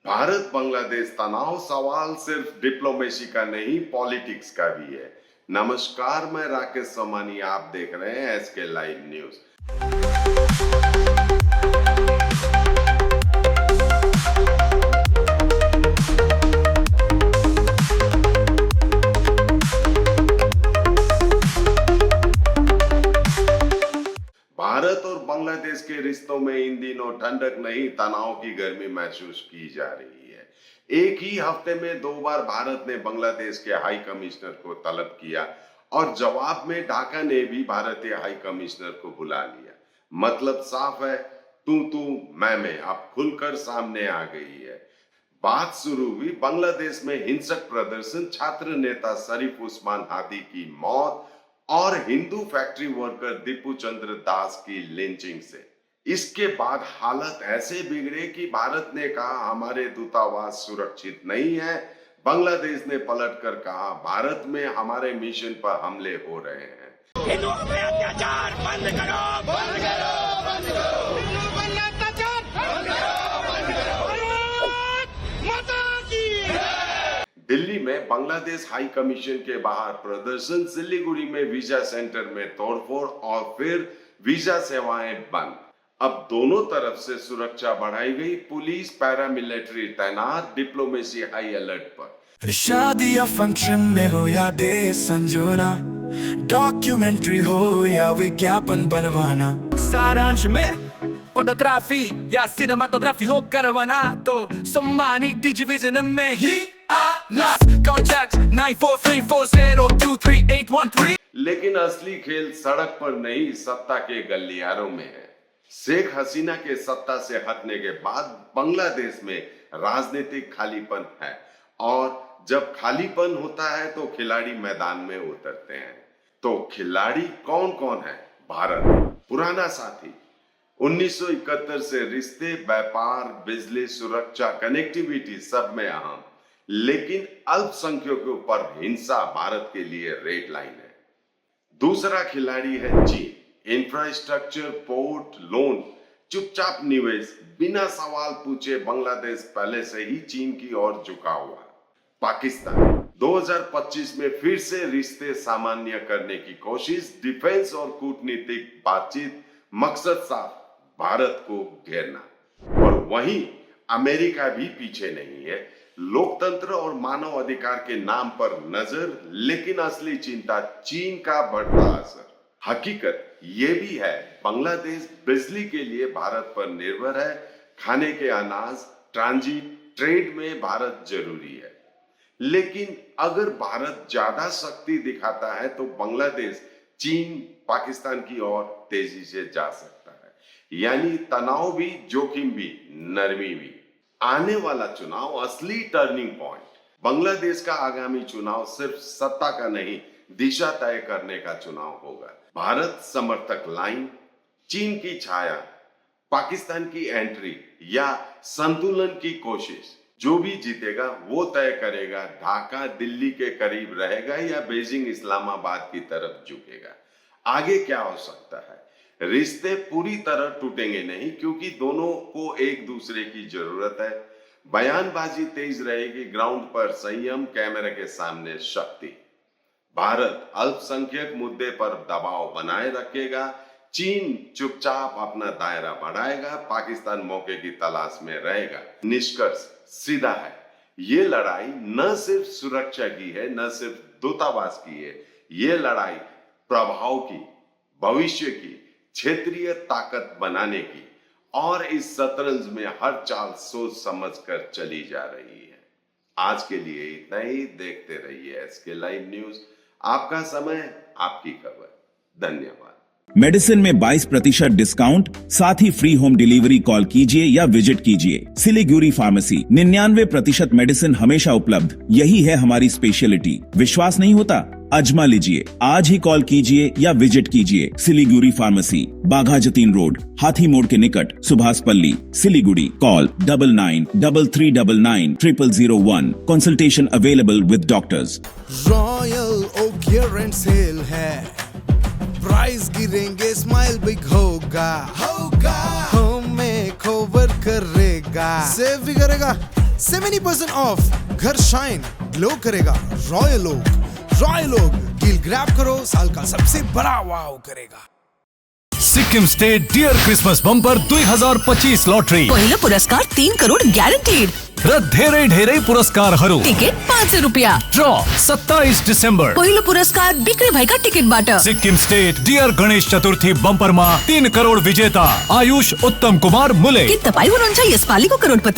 भारत बांग्लादेश तनाव सवाल सिर्फ डिप्लोमेसी का नहीं, पॉलिटिक्स का भी है। नमस्कार, मैं राकेश सोमानी, आप देख रहे हैं एसके लाइव न्यूज। भारत और बांग्लादेश के रिश्तों में इन दिनों ठंडक नहीं, तनाव की गर्मी महसूस की जा रही है। एक ही हफ्ते में 2 बार भारत ने बांग्लादेश के हाई कमिश्नर को तलब किया और जवाब में ढाका ने भी भारतीय हाई कमिश्नर को बुला लिया। मतलब साफ है, तू मैं अब खुलकर सामने आ गई है। बात शुरू हुई बांग्लादेश में हिंसक प्रदर्शन, छात्र नेता शरीफ उस्मान हादी की मौत और हिंदू फैक्ट्री वर्कर दीपू चंद्र दास की लिंचिंग से। इसके बाद हालत ऐसे बिगड़े कि भारत ने कहा हमारे दूतावास सुरक्षित नहीं है। बांग्लादेश ने पलटकर कहा भारत में हमारे मिशन पर हमले हो रहे हैं। हिंदुओं पे अत्याचार बंद करो, बंद करो, बंद करो। हिंदुओं पर अत्याचार बंद करो, बंद करो। भारत माता की। दिल्ली में बांग्लादेश हाई कमीशन के बाहर प्रदर्शन, सिलीगुड़ी में वीजा सेंटर में तोड़फोड़ और फिर वीजा सेवाएं बंद। अब दोनों तरफ से सुरक्षा बढ़ाई गई, पुलिस पैरामिलिट्री तैनात, डिप्लोमेसी हाई अलर्ट पर। शादी या फंक्शन में हो या डे संजोना, डॉक्यूमेंट्री हो या विज्ञापन बनवाना, सारांश में फोटोग्राफी या सिनेमाटोग्राफी हो करवाना तो सम्मानित डिजिविजन में ही आना। कॉन्टैक्ट 9434023813। लेकिन असली खेल सड़क पर नहीं, सत्ता के गलियारों में है। शेख हसीना के सत्ता से हटने के बाद बांग्लादेश में राजनीतिक खालीपन है और जब खालीपन होता है तो खिलाड़ी मैदान में उतरते हैं। तो खिलाड़ी कौन कौन है? भारत पुराना साथी, 1971 से रिश्ते, व्यापार, बिजली, सुरक्षा, कनेक्टिविटी सब में अहम। लेकिन अल्पसंख्यकों पर हिंसा भारत के लिए रेड लाइन है। दूसरा खिलाड़ी है चीन। इंफ्रास्ट्रक्चर, पोर्ट, लोन, चुपचाप निवेश, बिना सवाल पूछे बांग्लादेश पहले से ही चीन की ओर झुका हुआ। पाकिस्तान 2025 में फिर से रिश्ते सामान्य करने की कोशिश, डिफेंस और कूटनीतिक बातचीत, मकसद साफ, भारत को घेरना। और वहीं अमेरिका भी पीछे नहीं है। लोकतंत्र और मानव अधिकार के नाम पर नजर, लेकिन असली चिंता चीन का बढ़ता असर। हकीकत ये भी है, बांग्लादेश बिजली के लिए भारत पर निर्भर है। खाने के अनाज, ट्रांजिट, ट्रेड में भारत जरूरी है। लेकिन अगर भारत ज्यादा शक्ति दिखाता है तो बांग्लादेश चीन, पाकिस्तान की ओर तेजी से जा सकता है। यानी तनाव भी, जोखिम भी, नरमी भी। आने वाला चुनाव असली टर्निंग पॉइंट। बांग्लादेश का आगामी चुनाव सिर्फ सत्ता का नहीं, दिशा तय करने का चुनाव होगा। भारत समर्थक लाइन, चीन की छाया, पाकिस्तान की एंट्री या संतुलन की कोशिश। जो भी जीतेगा वो तय करेगा ढाका दिल्ली के करीब रहेगा या बीजिंग इस्लामाबाद की तरफ झुकेगा। आगे क्या हो सकता है? रिश्ते पूरी तरह टूटेंगे नहीं, क्योंकि दोनों को एक दूसरे की जरूरत है। बयानबाजी तेज रहेगी, ग्राउंड पर संयम, कैमरे के सामने शक्ति। भारत अल्पसंख्यक मुद्दे पर दबाव बनाए रखेगा, चीन चुपचाप अपना दायरा बढ़ाएगा, पाकिस्तान मौके की तलाश में रहेगा। निष्कर्ष सीधा है, ये लड़ाई न सिर्फ सुरक्षा की है, न सिर्फ दूतावास की है, ये लड़ाई प्रभाव की, भविष्य की, क्षेत्रीय ताकत बनाने की। और इस शतरंज में हर चाल सोच समझ कर चली जा रही है। आज के लिए इतना ही। देखते रहिए एसके लाइव न्यूज। आपका समय, आपकी खबर। धन्यवाद। मेडिसिन में 22% डिस्काउंट, साथ ही फ्री होम डिलीवरी। कॉल कीजिए या विजिट कीजिए सिलीगुड़ी फार्मेसी। 99% मेडिसिन हमेशा उपलब्ध, यही है हमारी स्पेशलिटी। विश्वास नहीं होता? आजमा लीजिए। आज ही कॉल कीजिए या विजिट कीजिए सिलीगुड़ी फार्मेसी, बाघा जतीन रोड, हाथी मोड़ के निकट, Subhash Palli, Siliguri. Call 9933990001। Consultation available with doctors. Royal Oak year end sale है, प्राइस गिरेंगे, स्माइल बिग होगा, हमें कवर करेगा, सेव भी करेगा, 70% ऑफ। घर शाइन ग्लो करेगा। रॉयल ओक डील ग्रैब करो, साल का सबसे बड़ा वाव करेगा। Sikkim state dear Christmas bumper 2025 lottery पहिलो पुरस्कार 3 करोड ग्यारेन्टिड र धेरै धेरै पुरस्कारहरू। टिकट 500 रुपियाँ। ड्र 27 डिसेम्बर। पहिलो पुरस्कार बिक्री भएका टिकटबाट। सिक्किम स्टेट डियर गणेश चतुर्थी बम्परमा 3 करोड विजेता आयुष उत्तम कुमार मुले। के तपाईँ हुनुहुन्छ यसपालिको करोडपति?